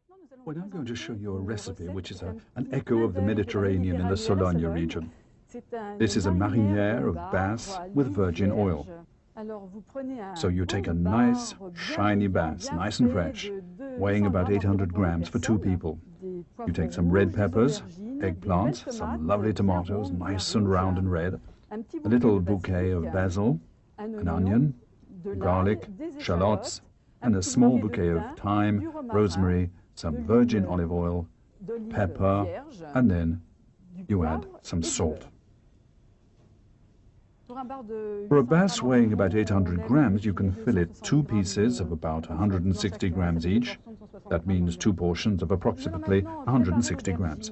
Well, I'm going to show you a recipe which is an echo of the Mediterranean in the Sologne region. This is a marinière of bass with virgin oil. So you take a nice, shiny bass, nice and fresh, weighing about 800 grams for 2 people. You take some red peppers, eggplant, some lovely tomatoes, nice and round and red, a little bouquet of basil, an onion, garlic, shallots, and a small bouquet of thyme, rosemary, some virgin olive oil, pepper, and then you add some salt. For a bass weighing about 800 grams, you can fillet 2 pieces of about 160 grams each. That means 2 portions of approximately 160 grams.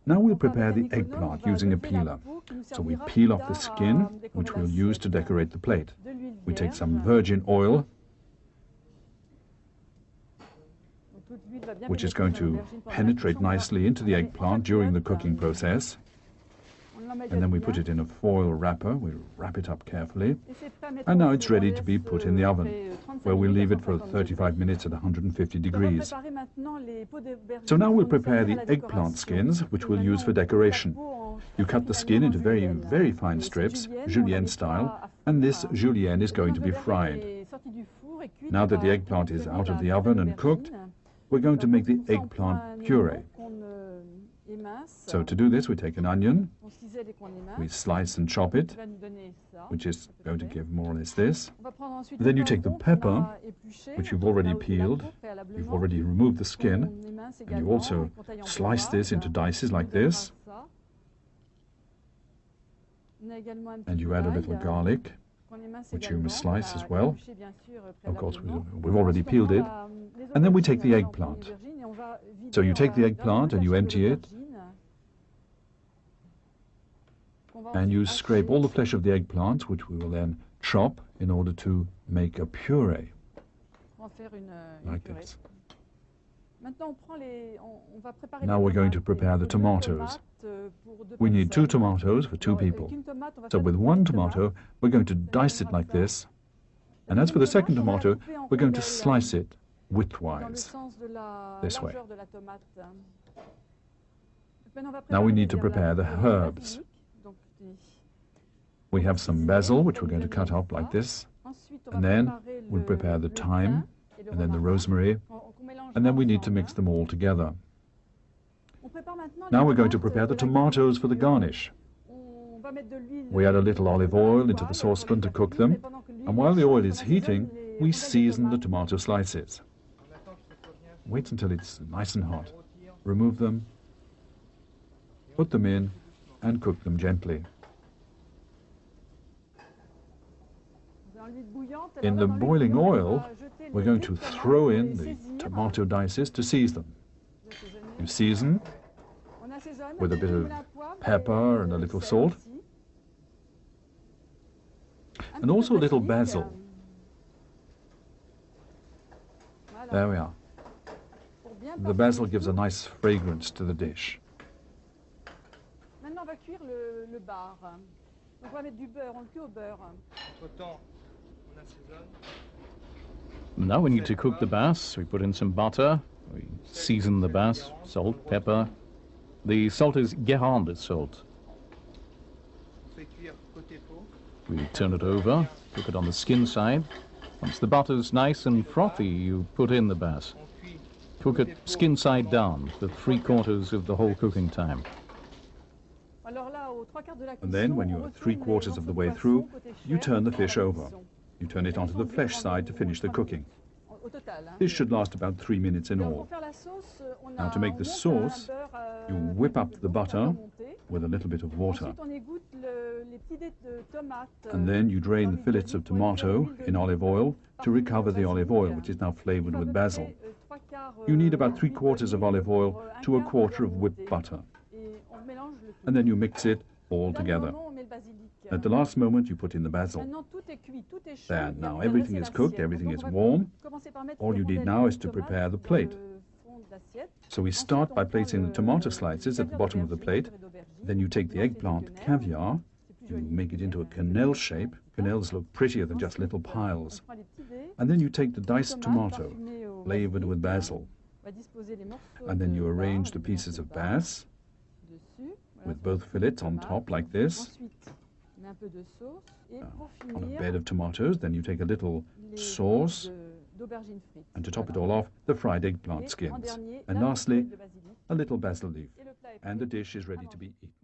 Now we'll prepare the eggplant using a peeler. So we peel off the skin, which we'll use to decorate the plate. We take some virgin oil, which is going to penetrate nicely into the eggplant during the cooking process. And then we put it in a foil wrapper. We wrap it up carefully. And now it's ready to be put in the oven, where we'll leave it for 35 minutes at 150 degrees. So now we'll prepare the eggplant skins, which we'll use for decoration. You cut the skin into very, very fine strips, Julienne style, and this Julienne is going to be fried. Now that the eggplant is out of the oven and cooked, we're going to make the eggplant puree. So to do this, we take an onion, we slice and chop it, which is going to give more or less this. Then you take the pepper, which you've already peeled, you've already removed the skin, and you also slice this into dices like this. And you add a little garlic, which you must slice as well. Of course, we've already peeled it. And then we take the eggplant. So you take the eggplant and you empty it. And you scrape all the flesh of the eggplant, which we will then chop in order to make a puree. Like this. Now we're going to prepare the tomatoes. We need 2 tomatoes for 2 people. So with 1 tomato, we're going to dice it like this. And as for the second tomato, we're going to slice it widthwise, this way. Now we need to prepare the herbs. We have some basil, which we're going to cut up like this. And then we'll prepare the thyme, and then the rosemary, and then we need to mix them all together. Now we're going to prepare the tomatoes for the garnish. We add a little olive oil into the saucepan to cook them, and while the oil is heating, we season the tomato slices. Wait until it's nice and hot. Remove them, put them in, and cook them gently. In the boiling oil, we're going to throw in the tomato dices to season them. You season with a bit of pepper and a little salt, and also a little basil. There we are. The basil gives a nice fragrance to the dish. Now we need to cook the bass. We put in some butter. We season the bass, salt, pepper. The salt is Guérande salt. We turn it over, cook it on the skin side. Once the butter's nice and frothy, you put in the bass. Cook it skin side down for 3/4 of the whole cooking time. And then, when you're 3/4 of the way through, you turn the fish over. You turn it onto the flesh side to finish the cooking. This should last about 3 minutes in all. Now, to make the sauce, you whip up the butter with a little bit of water. And then you drain the fillets of tomato in olive oil to recover the olive oil, which is now flavored with basil. You need about 3/4 of olive oil to 1/4 of whipped butter. And then you mix it all together. At the last moment, you put in the basil. There, now everything is cooked, everything is warm. All you need now is to prepare the plate. So we start by placing the tomato slices at the bottom of the plate. Then you take the eggplant caviar, you make it into a quenelle shape. Quenelles look prettier than just little piles. And then you take the diced tomato, flavored with basil. And then you arrange the pieces of bass with both fillets on top like this. On a bed of tomatoes, then you take a little sauce, and to top it all off, the fried eggplant skins. And lastly, a little basil leaf, and the dish is ready to be eaten.